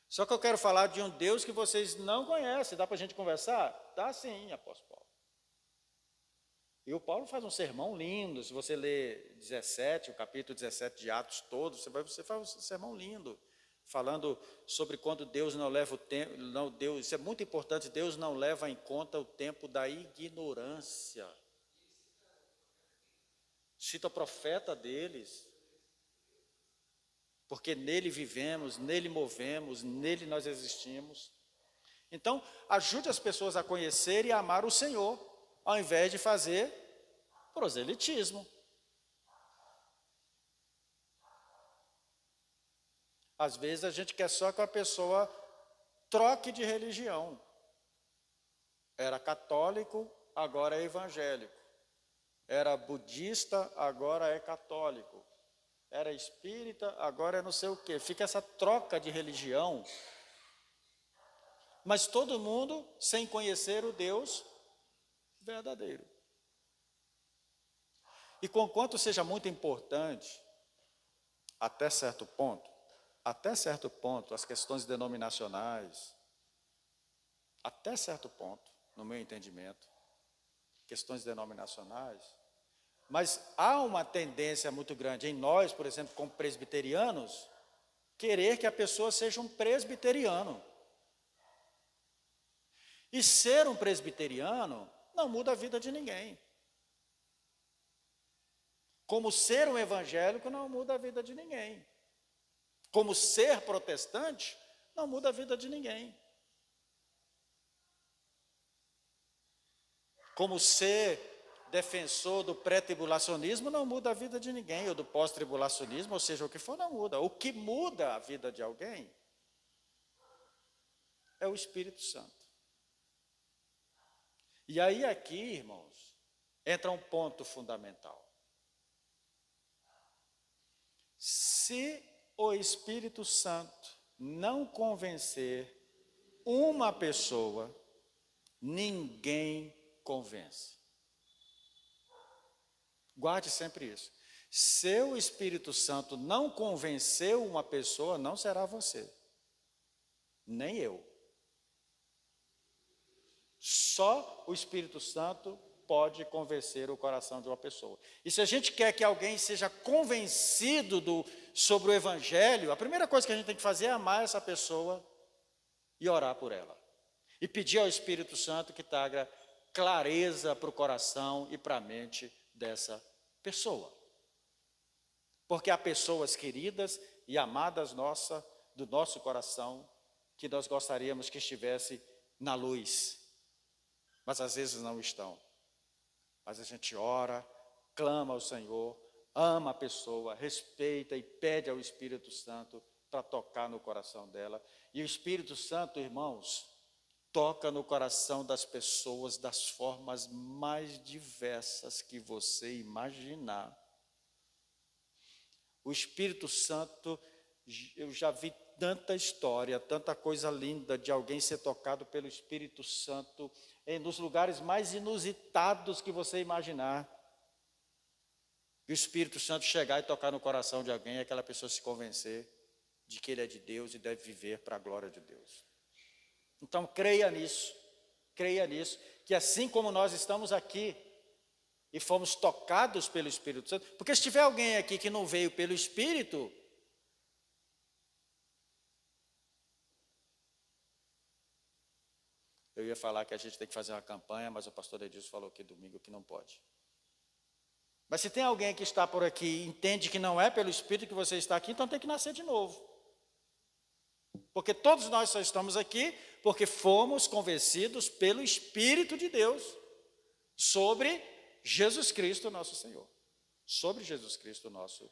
Só que eu quero falar de um Deus que vocês não conhecem. Dá para a gente conversar? Dá sim, apóstolo Paulo. E o Paulo faz um sermão lindo. Se você ler 17, o capítulo 17 de Atos todo, você faz um sermão lindo, falando sobre quando Deus não leva o tempo, isso é muito importante, Deus não leva em conta o tempo da ignorância. Cita o profeta deles. Porque nele vivemos, nele movemos, nele nós existimos. Então, ajude as pessoas a conhecer e a amar o Senhor, ao invés de fazer proselitismo. Às vezes a gente quer só que a pessoa troque de religião. Era católico, agora é evangélico. Era budista, agora é católico. Era espírita, agora é não sei o quê. Fica essa troca de religião. Mas todo mundo sem conhecer o Deus verdadeiro. E conquanto seja muito importante, até certo ponto, as questões denominacionais, até certo ponto, no meu entendimento, questões denominacionais, mas há uma tendência muito grande em nós, por exemplo, como presbiterianos, querer que a pessoa seja um presbiteriano. E ser um presbiteriano não muda a vida de ninguém. Como ser um evangélico não muda a vida de ninguém. Como ser protestante não muda a vida de ninguém. Como ser defensor do pré-tribulacionismo não muda a vida de ninguém, ou do pós-tribulacionismo, ou seja, o que for não muda. O que muda a vida de alguém é o Espírito Santo. E aí aqui, irmãos, entra um ponto fundamental. Se o Espírito Santo não convencer uma pessoa, ninguém convence. Guarde sempre isso. Se o Espírito Santo não convenceu uma pessoa, não será você, nem eu. Só o Espírito Santo pode convencer o coração de uma pessoa. E se a gente quer que alguém seja convencido sobre o Evangelho, a primeira coisa que a gente tem que fazer é amar essa pessoa e orar por ela. E pedir ao Espírito Santo que traga clareza para o coração e para a mente dessa pessoa. Porque há pessoas queridas e amadas do nosso coração que nós gostaríamos que estivesse na luz, mas às vezes não estão. Mas a gente ora, clama ao Senhor, ama a pessoa, respeita e pede ao Espírito Santo para tocar no coração dela. E o Espírito Santo, irmãos, toca no coração das pessoas das formas mais diversas que você imaginar. O Espírito Santo, eu já vi tanta história, tanta coisa linda de alguém ser tocado pelo Espírito Santo nos lugares mais inusitados que você imaginar. E o Espírito Santo chegar e tocar no coração de alguém, e aquela pessoa se convencer de que ele é de Deus e deve viver para a glória de Deus. Então creia nisso, que assim como nós estamos aqui e fomos tocados pelo Espírito Santo, porque se tiver alguém aqui que não veio pelo Espírito, eu ia falar que a gente tem que fazer uma campanha, mas o pastor Edilson falou que domingo que não pode. Mas se tem alguém que está por aqui e entende que não é pelo Espírito que você está aqui, então tem que nascer de novo. Porque todos nós só estamos aqui porque fomos convencidos pelo Espírito de Deus sobre Jesus Cristo, nosso Senhor. Sobre Jesus Cristo, nosso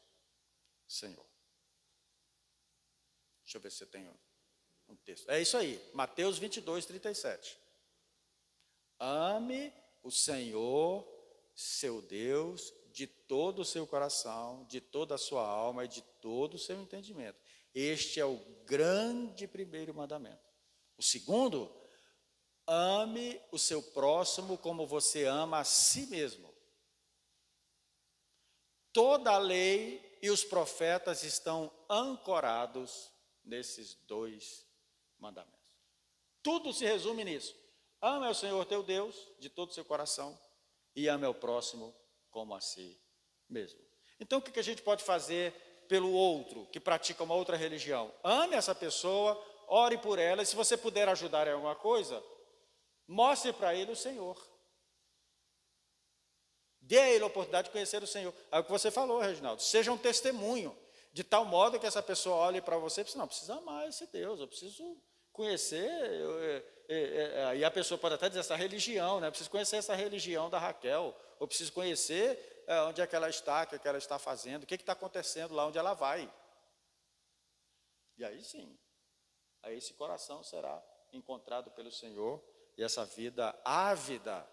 Senhor. Deixa eu ver se eu tenho um texto. É isso aí, Mateus 22, 37. Ame o Senhor, seu Deus, de todo o seu coração, de toda a sua alma e de todo o seu entendimento. Este é o grande primeiro mandamento. O segundo, ame o seu próximo como você ama a si mesmo. Toda a lei e os profetas estão ancorados nesses dois mandamentos. Tudo se resume nisso. Ame ao Senhor teu Deus de todo o seu coração e ame ao próximo como a si mesmo. Então o que a gente pode fazer pelo outro que pratica uma outra religião? Ame essa pessoa, ore por ela, e se você puder ajudar em alguma coisa, mostre para ele o Senhor. Dê a ele a oportunidade de conhecer o Senhor. É o que você falou, Reginaldo. Seja um testemunho, de tal modo que essa pessoa olhe para você e pense, não, preciso amar esse Deus, eu preciso conhecer, e a pessoa pode até dizer essa religião, né? Eu preciso conhecer essa religião da Raquel, eu preciso conhecer onde é que ela está, o que ela está fazendo, o que está acontecendo lá onde ela vai. E aí sim, aí esse coração será encontrado pelo Senhor, e essa vida ávida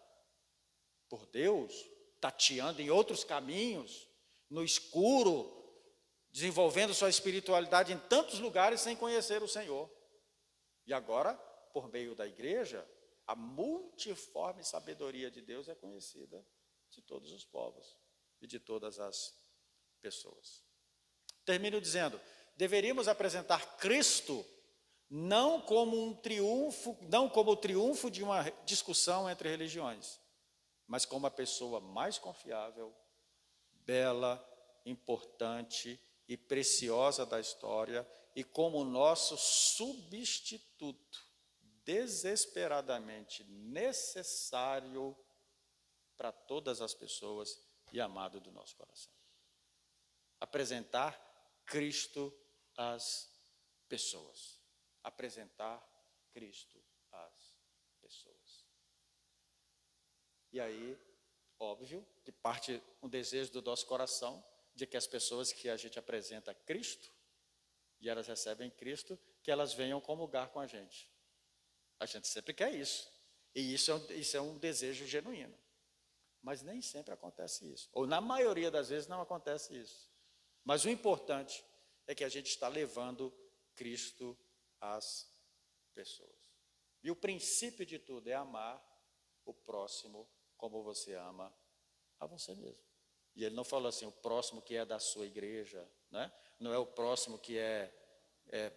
por Deus, tateando em outros caminhos, no escuro, desenvolvendo sua espiritualidade em tantos lugares sem conhecer o Senhor. E agora, por meio da igreja, a multiforme sabedoria de Deus é conhecida de todos os povos e de todas as pessoas. Termino dizendo, deveríamos apresentar Cristo não como um triunfo, não como o triunfo de uma discussão entre religiões, mas como a pessoa mais confiável, bela, importante e preciosa da história, e como nosso substituto desesperadamente necessário para todas as pessoas e amado do nosso coração. Apresentar Cristo às pessoas. Apresentar Cristo às pessoas. E aí, óbvio, que parte um desejo do nosso coração de que as pessoas que a gente apresenta Cristo, e elas recebem Cristo, que elas venham comungar com a gente. A gente sempre quer isso. E isso é um desejo genuíno. Mas nem sempre acontece isso. Ou na maioria das vezes não acontece isso. Mas o importante é que a gente está levando Cristo às pessoas. E o princípio de tudo é amar o próximo como você ama a você mesmo. E ele não falou assim, o próximo que é da sua igreja, né? Não é o próximo que é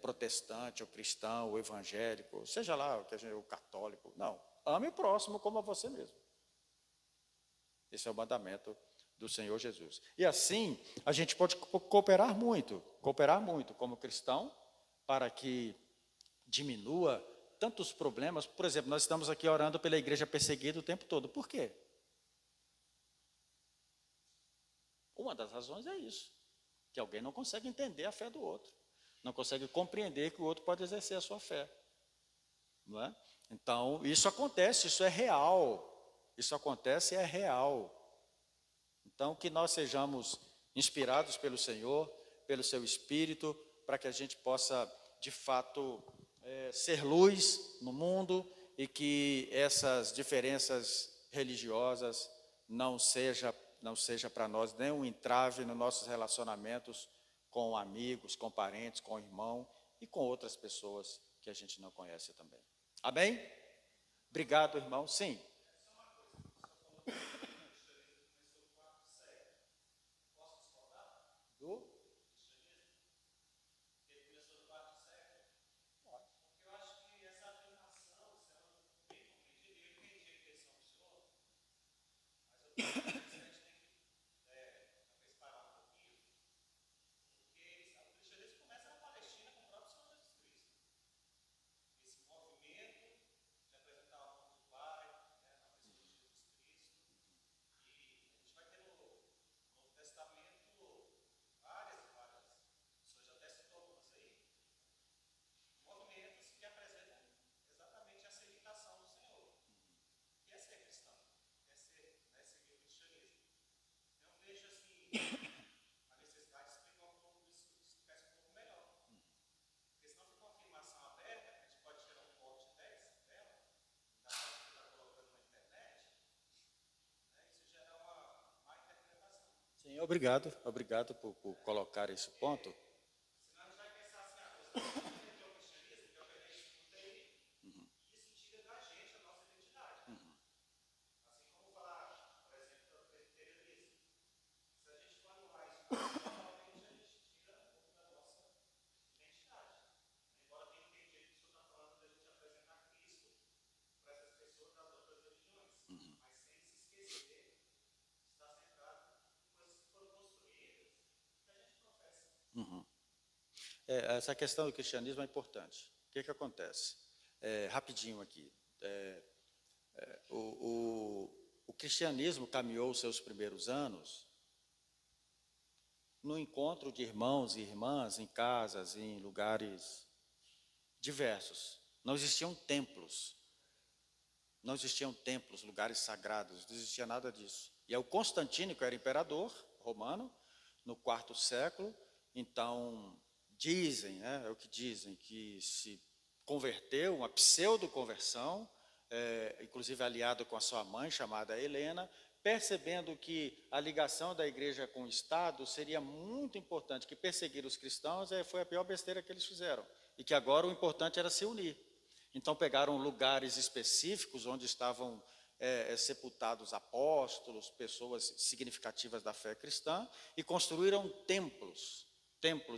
protestante, ou cristão, ou evangélico, seja lá o católico. Não, ame o próximo como a você mesmo. Esse é o mandamento do Senhor Jesus. E assim, a gente pode cooperar muito como cristão, para que diminua tantos problemas. Por exemplo, nós estamos aqui orando pela igreja perseguida o tempo todo. Por quê? Uma das razões é isso, que alguém não consegue entender a fé do outro, não consegue compreender que o outro pode exercer a sua fé, não é? Então, isso acontece, isso é real, isso acontece e é real. Então, que nós sejamos inspirados pelo Senhor, pelo seu Espírito, para que a gente possa, de fato, ser luz no mundo e que essas diferenças religiosas não seja para nós nenhum entrave nos nossos relacionamentos com amigos, com parentes, com irmão e com outras pessoas que a gente não conhece também. Amém? Obrigado, irmão. Sim. Sim, obrigado por colocar esse ponto. Essa questão do cristianismo é importante. O que acontece? Rapidinho aqui. O cristianismo caminhou os seus primeiros anos no encontro de irmãos e irmãs em casas, em lugares diversos. Não existiam templos, lugares sagrados, não existia nada disso. E é o Constantino, que era imperador romano, no IV século. Então, dizem, é o que dizem, que se converteu, uma pseudo-conversão, inclusive aliado com a sua mãe, chamada Helena, percebendo que a ligação da igreja com o Estado seria muito importante, que perseguir os cristãos foi a pior besteira que eles fizeram, e que agora o importante era se unir. Então pegaram lugares específicos onde estavam sepultados apóstolos, pessoas significativas da fé cristã, e construíram templos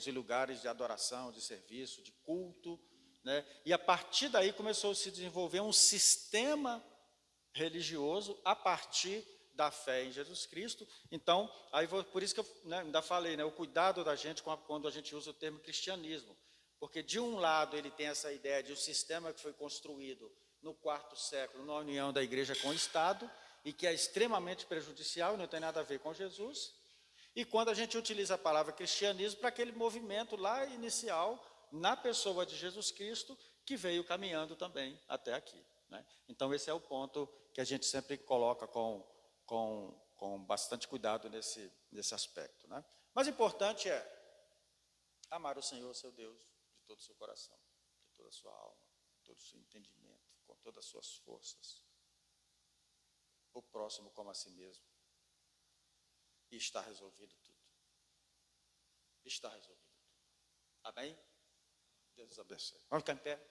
e lugares de adoração, de serviço, de culto, né? E a partir daí começou a se desenvolver um sistema religioso a partir da fé em Jesus Cristo. Então, por isso que eu ainda falei, o cuidado da gente quando a gente usa o termo cristianismo. Porque, de um lado, ele tem essa ideia de um sistema que foi construído no IV século, na união da igreja com o Estado, e que é extremamente prejudicial e não tem nada a ver com Jesus. E quando a gente utiliza a palavra cristianismo para aquele movimento lá inicial, na pessoa de Jesus Cristo, que veio caminhando também até aqui, né? Então, esse é o ponto que a gente sempre coloca com bastante cuidado nesse aspecto, né? Mas o importante é amar o Senhor, seu Deus, de todo o seu coração, de toda a sua alma, de todo o seu entendimento, com todas as suas forças. O próximo como a si mesmo. E está resolvido tudo. Está resolvido tudo. Amém? Deus os abençoe. Vamos ficar em pé?